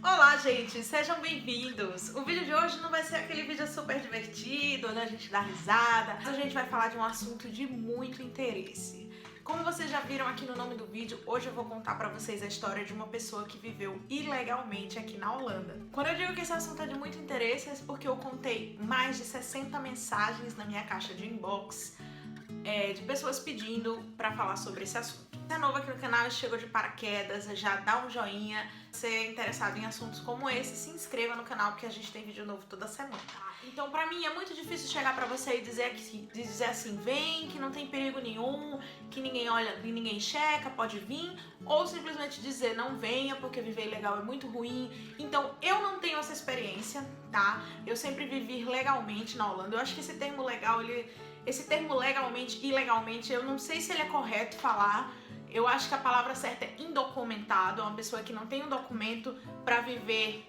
Olá, gente! Sejam bem-vindos! O vídeo de hoje não vai ser aquele vídeo super divertido, onde a gente dá risada, mas a gente vai falar de um assunto de muito interesse. Como vocês já viram aqui no nome do vídeo, hoje eu vou contar pra vocês a história de uma pessoa que viveu ilegalmente aqui na Holanda. Quando eu digo que esse assunto é de muito interesse, é porque eu contei mais de 60 mensagens na minha caixa de inbox de pessoas pedindo pra falar sobre esse assunto. Se é novo aqui no canal e chegou de paraquedas, já dá um joinha. Se é interessado em assuntos como esse, se inscreva no canal porque a gente tem vídeo novo toda semana. Então pra mim é muito difícil chegar pra você e dizer assim, vem, que não tem perigo nenhum, que ninguém olha, ninguém checa, pode vir, ou simplesmente dizer não venha porque viver ilegal é muito ruim. Então eu não tenho essa experiência, tá? Eu sempre vivi legalmente na Holanda. Eu acho que esse termo legal, esse termo legalmente e ilegalmente, eu não sei se ele é correto falar. Eu acho que a palavra certa é indocumentado, é uma pessoa que não tem um documento para viver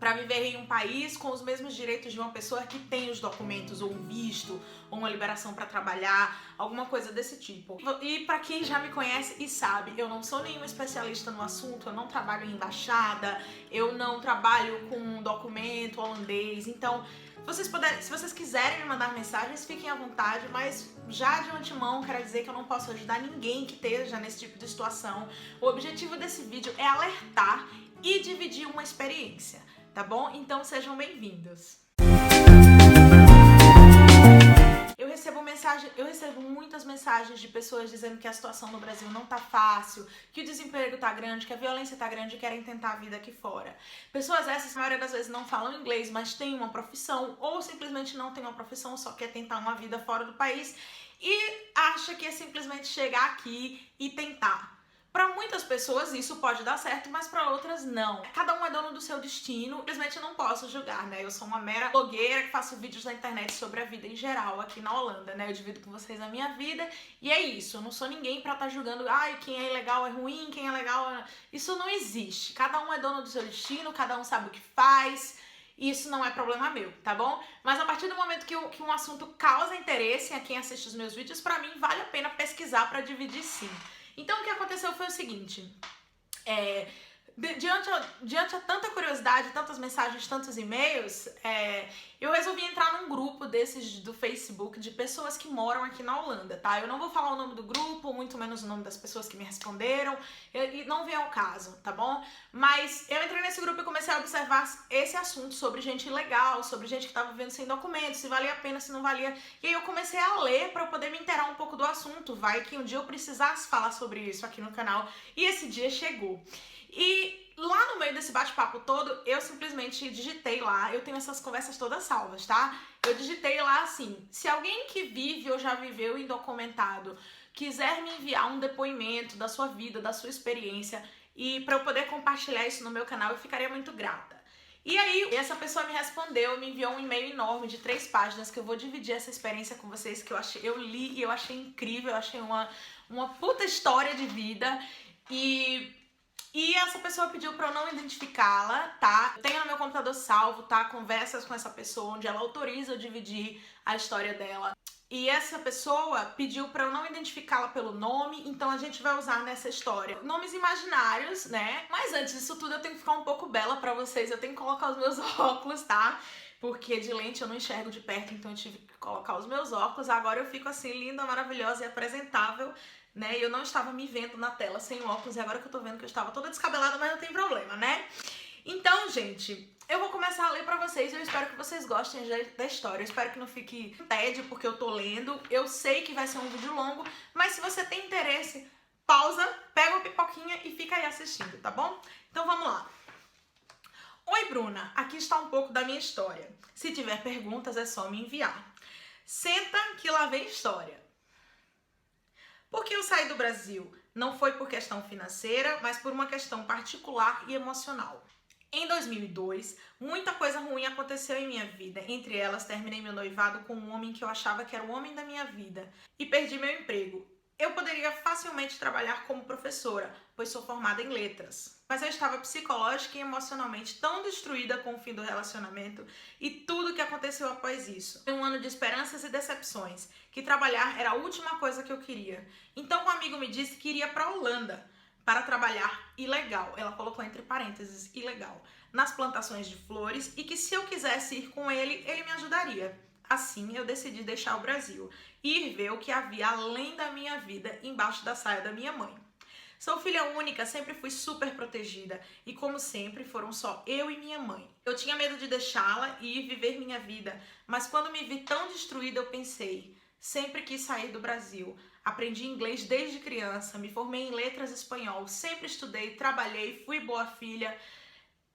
em um país com os mesmos direitos de uma pessoa que tem os documentos, ou um visto, ou uma liberação para trabalhar, alguma coisa desse tipo. E para quem já me conhece e sabe, eu não sou nenhuma especialista no assunto, eu não trabalho em embaixada, eu não trabalho com um documento holandês, então se vocês quiserem me mandar mensagens, fiquem à vontade, mas já de antemão quero dizer que eu não posso ajudar ninguém que esteja nesse tipo de situação. O objetivo desse vídeo é alertar e dividir uma experiência, tá bom? Então sejam bem-vindos. Eu recebo muitas mensagens de pessoas dizendo que a situação no Brasil não tá fácil, que o desemprego tá grande, que a violência tá grande e querem tentar a vida aqui fora. Pessoas essas, a maioria das vezes, não falam inglês, mas têm uma profissão, ou simplesmente não têm uma profissão, só quer tentar uma vida fora do país e acha que é simplesmente chegar aqui e tentar. Para muitas pessoas isso pode dar certo, mas para outras não. Cada um é dono do seu destino, simplesmente eu não posso julgar, né? Eu sou uma mera blogueira que faço vídeos na internet sobre a vida em geral aqui na Holanda, né? Eu divido com vocês a minha vida e é isso. Eu não sou ninguém para estar julgando, quem é ilegal é ruim, quem é legal é... Isso não existe. Cada um é dono do seu destino, cada um sabe o que faz. Isso não é problema meu, tá bom? Mas a partir do momento que um assunto causa interesse a quem assiste os meus vídeos, pra mim vale a pena pesquisar pra dividir sim. Então o que aconteceu foi o seguinte, diante a tanta curiosidade, tantas mensagens, tantos e-mails, eu resolvi entrar num grupo desses do Facebook de pessoas que moram aqui na Holanda, tá? Eu não vou falar o nome do grupo, muito menos o nome das pessoas que me responderam, e não vem ao caso, tá bom? Mas eu entrei nesse grupo e comecei a observar esse assunto sobre gente ilegal, sobre gente que tava vivendo sem documentos, se valia a pena, se não valia. E aí eu comecei a ler pra eu poder me inteirar um pouco do assunto, vai que um dia eu precisasse falar sobre isso aqui no canal, e esse dia chegou. E lá no meio desse bate-papo todo, eu simplesmente digitei lá, eu tenho essas conversas todas salvas, tá? Eu digitei lá assim, se alguém que vive ou já viveu indocumentado quiser me enviar um depoimento da sua vida, da sua experiência, e para eu poder compartilhar isso no meu canal, eu ficaria muito grata. E aí, essa pessoa me respondeu, me enviou um e-mail enorme de 3 páginas, que eu vou dividir essa experiência com vocês, que eu li e eu achei incrível, eu achei uma puta história de vida, e essa pessoa pediu pra eu não identificá-la, tá? Eu tenho no meu computador salvo, tá? Conversas com essa pessoa, onde ela autoriza eu dividir a história dela. E essa pessoa pediu pra eu não identificá-la pelo nome, então a gente vai usar nessa história nomes imaginários, né? Mas antes disso tudo eu tenho que ficar um pouco bela pra vocês, eu tenho que colocar os meus óculos, tá? Porque de lente eu não enxergo de perto, então eu tive que colocar os meus óculos. Agora eu fico assim, linda, maravilhosa e apresentável, né? Eu não estava me vendo na tela sem óculos, e agora que eu tô vendo que eu estava toda descabelada, mas não tem problema, né? Então, gente, eu vou começar a ler pra vocês, eu espero que vocês gostem da história, eu espero que não fique tédio porque eu tô lendo, eu sei que vai ser um vídeo longo, mas se você tem interesse, pausa, pega uma pipoquinha e fica aí assistindo, tá bom? Então vamos lá. Oi, Bruna, aqui está um pouco da minha história. Se tiver perguntas é só me enviar. Senta que lá vem história. Por que eu saí do Brasil? Não foi por questão financeira, mas por uma questão particular e emocional. Em 2002, muita coisa ruim aconteceu em minha vida. Entre elas, terminei meu noivado com um homem que eu achava que era o homem da minha vida e perdi meu emprego. Eu poderia facilmente trabalhar como professora, pois sou formada em letras. Mas eu estava psicológica e emocionalmente tão destruída com o fim do relacionamento e tudo que aconteceu após isso. Foi um ano de esperanças e decepções, que trabalhar era a última coisa que eu queria. Então um amigo me disse que iria para a Holanda, para trabalhar ilegal, ela colocou entre parênteses ilegal, nas plantações de flores e que se eu quisesse ir com ele, ele me ajudaria. Assim, eu decidi deixar o Brasil e ir ver o que havia além da minha vida embaixo da saia da minha mãe. Sou filha única, sempre fui super protegida e, como sempre, foram só eu e minha mãe. Eu tinha medo de deixá-la e ir viver minha vida, mas quando me vi tão destruída, eu pensei, sempre quis sair do Brasil. Aprendi inglês desde criança, me formei em letras espanhol, sempre estudei, trabalhei, fui boa filha.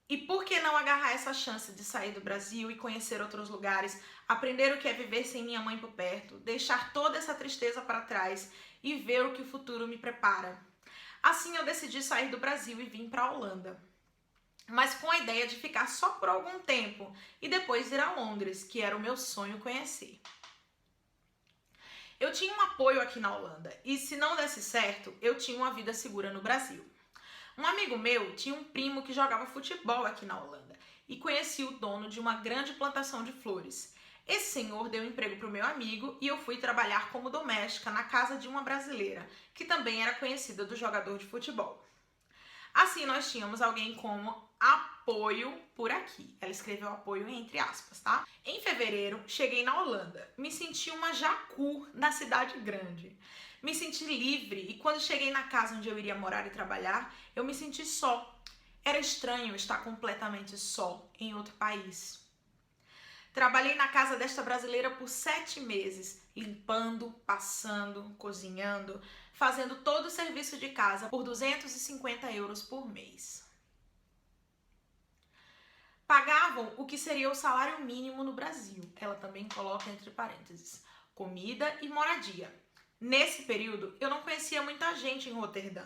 E por que não agarrar essa chance de sair do Brasil e conhecer outros lugares, aprender o que é viver sem minha mãe por perto, deixar toda essa tristeza para trás e ver o que o futuro me prepara? Assim eu decidi sair do Brasil e vim para a Holanda, mas com a ideia de ficar só por algum tempo e depois ir a Londres, que era o meu sonho conhecer. Eu tinha um apoio aqui na Holanda e se não desse certo, eu tinha uma vida segura no Brasil. Um amigo meu tinha um primo que jogava futebol aqui na Holanda e conheci o dono de uma grande plantação de flores. Esse senhor deu emprego para o meu amigo e eu fui trabalhar como doméstica na casa de uma brasileira, que também era conhecida do jogador de futebol. Assim, nós tínhamos alguém como apoio por aqui. Ela escreveu apoio entre aspas, tá? Em fevereiro, cheguei na Holanda. Me senti uma jacu na cidade grande. Me senti livre e quando cheguei na casa onde eu iria morar e trabalhar, eu me senti só. Era estranho estar completamente só em outro país. Trabalhei na casa desta brasileira por 7 meses, limpando, passando, cozinhando, fazendo todo o serviço de casa por 250 euros por mês. Pagavam o que seria o salário mínimo no Brasil. Ela também coloca entre parênteses, comida e moradia. Nesse período, eu não conhecia muita gente em Roterdã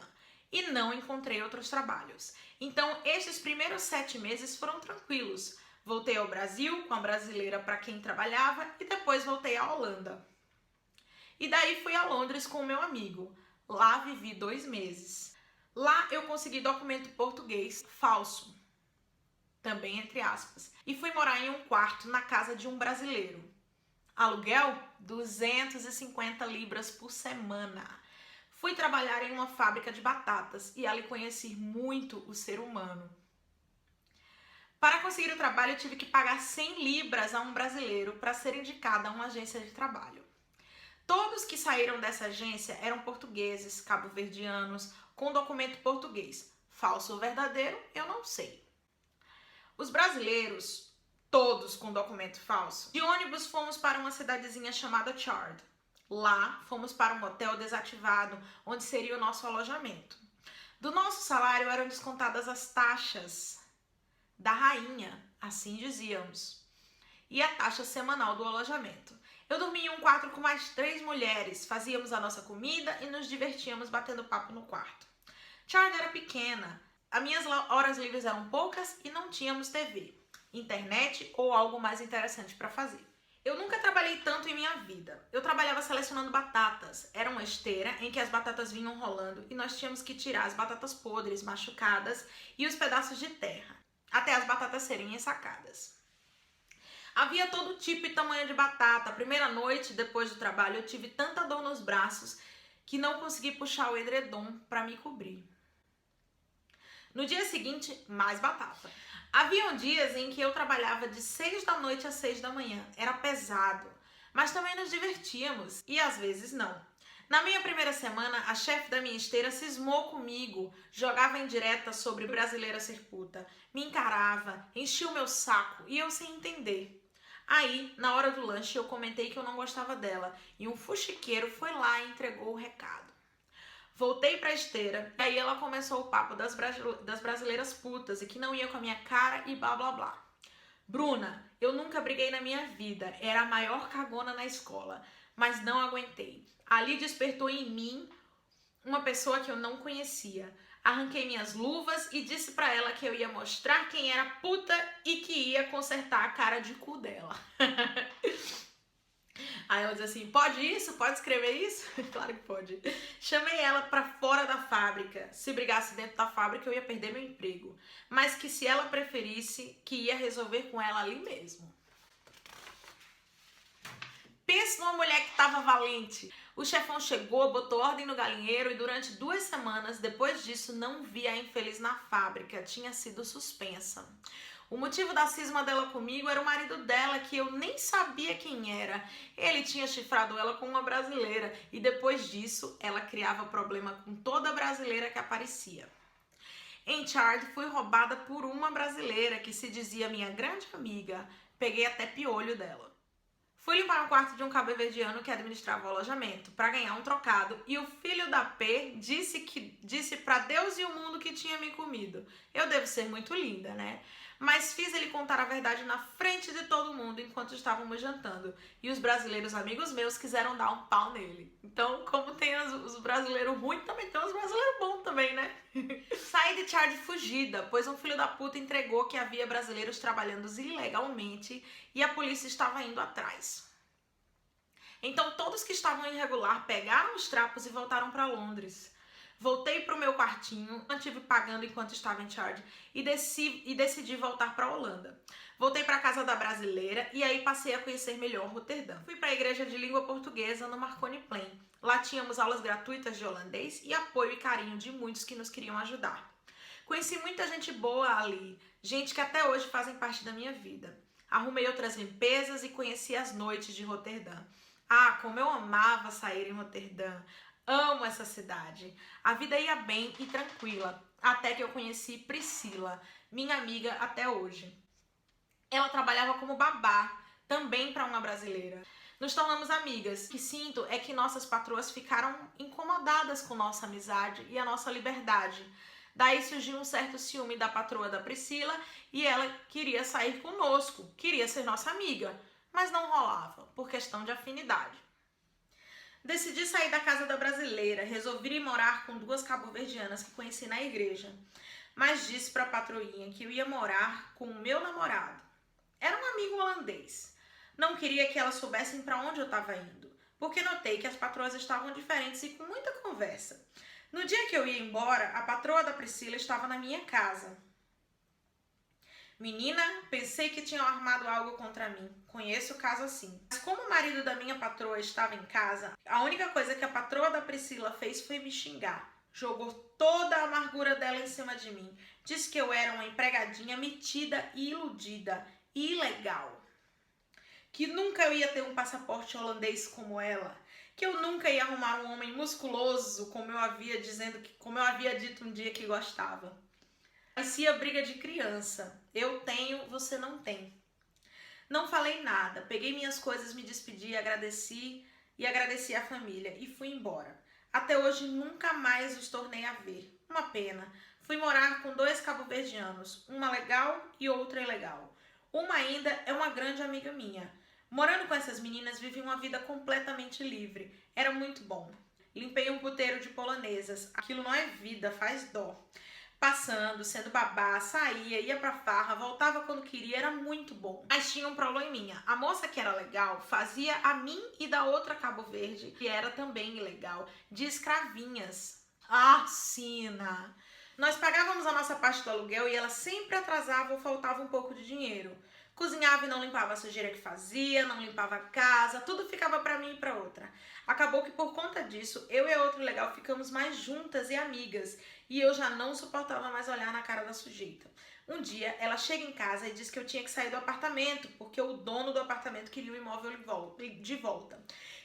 e não encontrei outros trabalhos. Então, estes primeiros 7 meses foram tranquilos. Voltei ao Brasil com a brasileira para quem trabalhava e depois voltei à Holanda. E daí fui a Londres com o meu amigo. Lá vivi 2 meses. Lá eu consegui documento português falso, também entre aspas, e fui morar em um quarto na casa de um brasileiro. Aluguel? 250 libras por semana. Fui trabalhar em uma fábrica de batatas e ali conheci muito o ser humano. Para conseguir o trabalho, eu tive que pagar 100 libras a um brasileiro para ser indicada a uma agência de trabalho. Todos que saíram dessa agência eram portugueses, cabo-verdianos, com documento português. Falso ou verdadeiro, eu não sei. Os brasileiros, todos com documento falso. De ônibus fomos para uma cidadezinha chamada Chard. Lá fomos para um hotel desativado, onde seria o nosso alojamento. Do nosso salário eram descontadas as taxas da rainha, assim dizíamos, e a taxa semanal do alojamento. Eu dormia em um quarto com mais 3 mulheres, fazíamos a nossa comida e nos divertíamos batendo papo no quarto. Chard era pequena, as minhas horas livres eram poucas e não tínhamos TV, internet ou algo mais interessante para fazer. Eu nunca trabalhei tanto em minha vida. Eu trabalhava selecionando batatas. Era uma esteira em que as batatas vinham rolando e nós tínhamos que tirar as batatas podres, machucadas e os pedaços de terra, até as batatas serem ensacadas. Havia todo tipo e tamanho de batata. A primeira noite, depois do trabalho, eu tive tanta dor nos braços que não consegui puxar o edredom para me cobrir. No dia seguinte, mais batata. Haviam dias em que eu trabalhava de 6 da noite às 6 da manhã. Era pesado, mas também nos divertíamos e às vezes não. Na minha primeira semana, a chefe da minha esteira cismou comigo, jogava indireta sobre brasileira ser puta, me encarava, enchia o meu saco e eu sem entender. Aí, na hora do lanche, eu comentei que eu não gostava dela e um fuxiqueiro foi lá e entregou o recado. Voltei pra esteira e aí ela começou o papo das brasileiras putas e que não ia com a minha cara e blá blá blá. Bruna, eu nunca briguei na minha vida, era a maior cagona na escola, mas não aguentei. Ali despertou em mim uma pessoa que eu não conhecia. Arranquei minhas luvas e disse pra ela que eu ia mostrar quem era puta e que ia consertar a cara de cu dela. Aí ela diz assim, pode isso? Pode escrever isso? Claro que pode. Chamei ela pra fora da fábrica. Se brigasse dentro da fábrica, eu ia perder meu emprego. Mas que se ela preferisse, que ia resolver com ela ali mesmo. Pensa numa mulher que tava valente. O chefão chegou, botou ordem no galinheiro e durante 2 semanas, depois disso, não vi a infeliz na fábrica. Tinha sido suspensa. O motivo da cisma dela comigo era o marido dela, que eu nem sabia quem era. Ele tinha chifrado ela com uma brasileira e depois disso, ela criava problema com toda brasileira que aparecia. Em Chard, fui roubada por uma brasileira que se dizia minha grande amiga. Peguei até piolho dela. Fui limpar o quarto de um cabo-verdiano que administrava o alojamento para ganhar um trocado e o filho da P disse para Deus e o mundo que tinha me comido. Eu devo ser muito linda, né? Mas fiz ele contar a verdade na frente de todo mundo enquanto estávamos jantando. E os brasileiros amigos meus quiseram dar um pau nele. Então, como tem os brasileiros ruins, também tem os brasileiros bons também, né? Saí de Chard fugida, pois um filho da puta entregou que havia brasileiros trabalhando ilegalmente e a polícia estava indo atrás. Então, todos que estavam irregular pegaram os trapos e voltaram para Londres. Voltei pro meu quartinho, mantive pagando enquanto estava em Chard e decidi voltar para a Holanda. Voltei para a casa da brasileira e aí passei a conhecer melhor Roterdã. Fui para a igreja de língua portuguesa no Marconi Plain. Lá tínhamos aulas gratuitas de holandês e apoio e carinho de muitos que nos queriam ajudar. Conheci muita gente boa ali, gente que até hoje fazem parte da minha vida. Arrumei outras limpezas e conheci as noites de Roterdã. Ah, como eu amava sair em Roterdã. Amo essa cidade. A vida ia bem e tranquila, até que eu conheci Priscila, minha amiga até hoje. Ela trabalhava como babá, também para uma brasileira. Nos tornamos amigas. O que sinto é que nossas patroas ficaram incomodadas com nossa amizade e a nossa liberdade. Daí surgiu um certo ciúme da patroa da Priscila e ela queria sair conosco, queria ser nossa amiga, mas não rolava, por questão de afinidade. Decidi sair da casa da brasileira, resolvi ir morar com 2 cabo-verdianas que conheci na igreja, mas disse para a patroinha que eu ia morar com o meu namorado. Era um amigo holandês. Não queria que elas soubessem para onde eu estava indo, porque notei que as patroas estavam diferentes e com muita conversa. No dia que eu ia embora, a patroa da Priscila estava na minha casa. Menina, pensei que tinham armado algo contra mim. Conheço o caso assim. Mas como o marido da minha patroa estava em casa, a única coisa que a patroa da Priscila fez foi me xingar. Jogou toda a amargura dela em cima de mim. Disse que eu era uma empregadinha metida e iludida, ilegal. Que nunca eu ia ter um passaporte holandês como ela. Que eu nunca ia arrumar um homem musculoso, como eu havia dito um dia que gostava. Parecia briga de criança. Eu tenho, você não tem. Não falei nada. Peguei minhas coisas, me despedi, agradeci a família e fui embora. Até hoje nunca mais os tornei a ver. Uma pena. Fui morar com 2 cabo-verdianos, uma legal e outra ilegal. Uma ainda é uma grande amiga minha. Morando com essas meninas, vivi uma vida completamente livre. Era muito bom. Limpei um puteiro de polonesas. Aquilo não é vida, faz dó. Passando, sendo babá, saía, ia pra farra, voltava quando queria, era muito bom. Mas tinha um probleminha. A moça que era legal fazia a mim e da outra Cabo Verde, que era também ilegal, de escravinhas. Ah, Sina! Nós pagávamos a nossa parte do aluguel e ela sempre atrasava ou faltava um pouco de dinheiro. Cozinhava e não limpava a sujeira que fazia, não limpava a casa, tudo ficava pra mim e pra outra. Acabou que por conta disso, eu e a outra legal ficamos mais juntas e amigas, e eu já não suportava mais olhar na cara da sujeita. Um dia, ela chega em casa e diz que eu tinha que sair do apartamento, porque o dono do apartamento queria o imóvel de volta.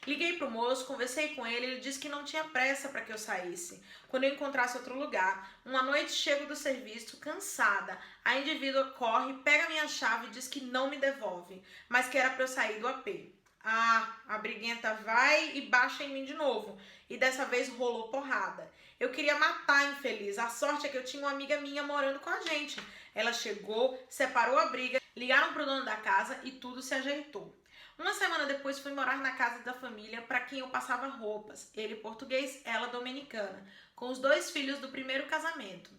Liguei pro moço, conversei com ele, ele disse que não tinha pressa para que eu saísse. Quando eu encontrasse outro lugar, uma noite chego do serviço, cansada, a indivídua corre, pega minha chave e diz que não me devolve, mas que era para eu sair do AP. Ah, a briguenta vai e baixa em mim de novo, e dessa vez rolou porrada. Eu queria matar a infeliz, a sorte é que eu tinha uma amiga minha morando com a gente. Ela chegou, separou a briga, ligaram pro dono da casa e tudo se ajeitou. Uma semana depois fui morar na casa da família para quem eu passava roupas, ele português, ela dominicana, com os 2 filhos do primeiro casamento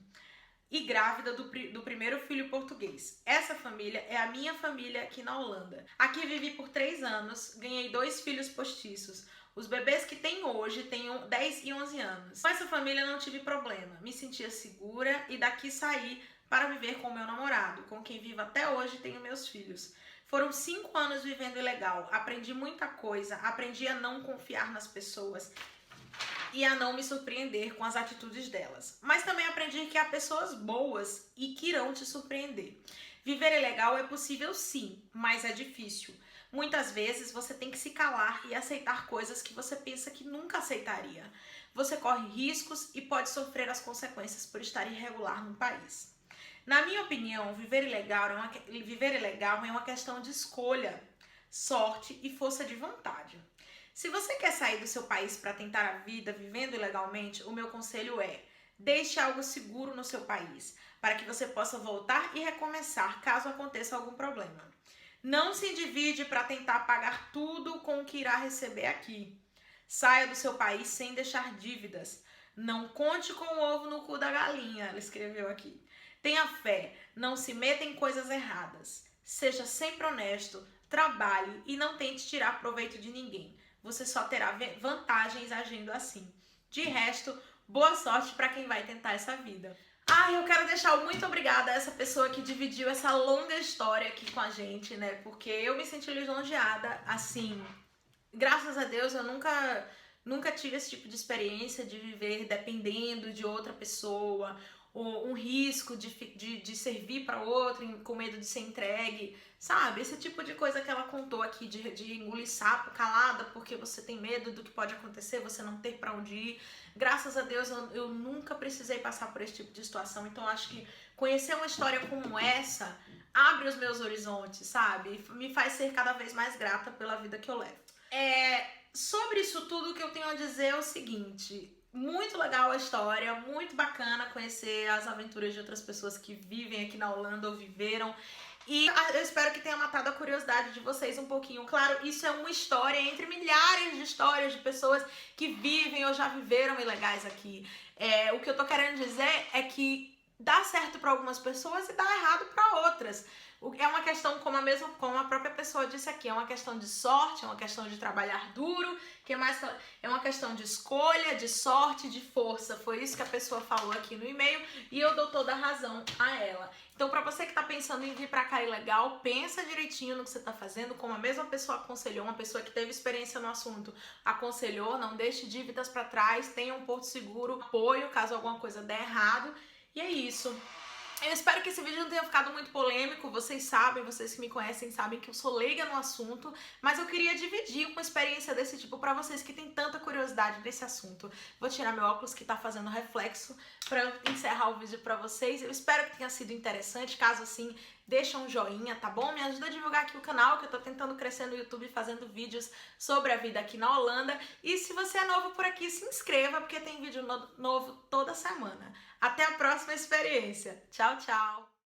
e grávida do primeiro filho português. Essa família é a minha família aqui na Holanda. Aqui vivi por 3 anos, ganhei 2 filhos postiços. Os bebês que tenho hoje têm 10 e 11 anos. Com essa família não tive problema, me sentia segura e daqui saí para viver com meu namorado, com quem vivo até hoje e tenho meus filhos. Foram 5 anos vivendo ilegal, aprendi muita coisa, aprendi a não confiar nas pessoas e a não me surpreender com as atitudes delas. Mas também aprendi que há pessoas boas e que irão te surpreender. Viver ilegal é possível sim, mas é difícil. Muitas vezes você tem que se calar e aceitar coisas que você pensa que nunca aceitaria. Você corre riscos e pode sofrer as consequências por estar irregular no país. Na minha opinião, viver ilegal é uma questão de escolha, sorte e força de vontade. Se você quer sair do seu país para tentar a vida vivendo ilegalmente, o meu conselho é: deixe algo seguro no seu país, para que você possa voltar e recomeçar caso aconteça algum problema. Não se endivide para tentar pagar tudo com o que irá receber aqui. Saia do seu país sem deixar dívidas. Não conte com o ovo no cu da galinha, ela escreveu aqui. Tenha fé, não se meta em coisas erradas. Seja sempre honesto, trabalhe e não tente tirar proveito de ninguém. Você só terá vantagens agindo assim. De resto, boa sorte para quem vai tentar essa vida. Eu quero deixar o muito obrigada a essa pessoa que dividiu essa longa história aqui com a gente, né? Porque eu me senti lisonjeada, assim. Graças a Deus eu nunca tive esse tipo de experiência de viver dependendo de outra pessoa, ou um risco de servir para outro com medo de ser entregue, sabe? Esse tipo de coisa que ela contou aqui, de engolir sapo calada porque você tem medo do que pode acontecer, você não ter para onde ir. Graças a Deus eu nunca precisei passar por esse tipo de situação, então acho que conhecer uma história como essa abre os meus horizontes, sabe? Me faz ser cada vez mais grata pela vida que eu levo. Sobre isso tudo, o que eu tenho a dizer é o seguinte: muito legal a história, muito bacana conhecer as aventuras de outras pessoas que vivem aqui na Holanda ou viveram. E eu espero que tenha matado a curiosidade de vocês um pouquinho. Claro, isso é uma história entre milhares de histórias de pessoas que vivem ou já viveram ilegais aqui. O que eu tô querendo dizer é que dá certo para algumas pessoas e dá errado para outras. É uma questão, como a própria pessoa disse aqui, é uma questão de sorte, é uma questão de trabalhar duro, é uma questão de escolha, de sorte, de força. Foi isso que a pessoa falou aqui no e-mail e eu dou toda a razão a ela. Então, para você que tá pensando em vir para cá ilegal, pensa direitinho no que você tá fazendo, como a mesma pessoa aconselhou, uma pessoa que teve experiência no assunto aconselhou: não deixe dívidas para trás, tenha um porto seguro, apoio caso alguma coisa der errado. E é isso. Eu espero que esse vídeo não tenha ficado muito polêmico. Vocês sabem, vocês que me conhecem sabem que eu sou leiga no assunto, mas eu queria dividir uma experiência desse tipo pra vocês que têm tanta curiosidade desse assunto. Vou tirar meu óculos que tá fazendo reflexo pra eu encerrar o vídeo pra vocês. Eu espero que tenha sido interessante. Caso assim, deixa um joinha, tá bom? Me ajuda a divulgar aqui o canal, que eu tô tentando crescer no YouTube fazendo vídeos sobre a vida aqui na Holanda. E se você é novo por aqui, se inscreva, porque tem vídeo novo toda semana. Até a próxima experiência. Tchau, tchau!